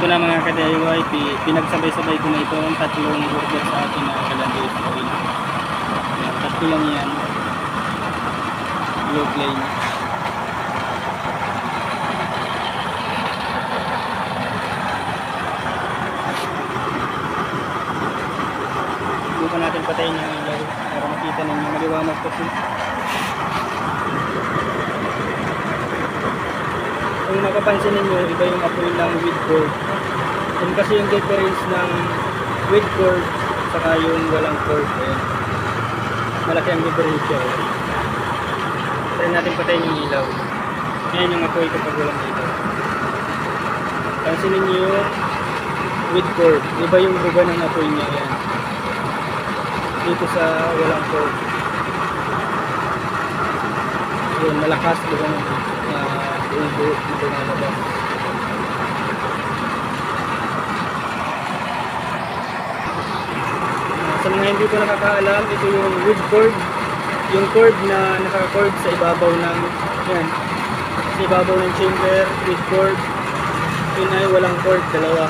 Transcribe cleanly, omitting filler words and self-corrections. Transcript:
ko na mga ka-DIY, pinagsabay-sabay ko na itong tatlong burger sa akin na kalandiis oil. Ayan, tatlo lang yan. Low flame. Bukan natin patayin yung ilaw para makita ninyo maliwanag kasi. Kung makapansin ninyo, iba yung apoy ng with cord. Yun kasi yung difference ng with cord saka yung walang cord. Ayan. Malaki ang difference siya. Try natin patayin yung ilaw. Ayan yung apoy kapag walang ilaw. Pansin ninyo yung with cord. Iba yung buga ng apoy niya. Ayan. Dito sa walang cord. Yun, malakas buga ng buo dito na labas. Sa mga hindi ko nakakaalam, ito yung wood cord. Yung cord na naka-cord sa ibabaw ng yan. Sa ibabaw ng chamber, wood cord. Yun ay walang cord, dalawa.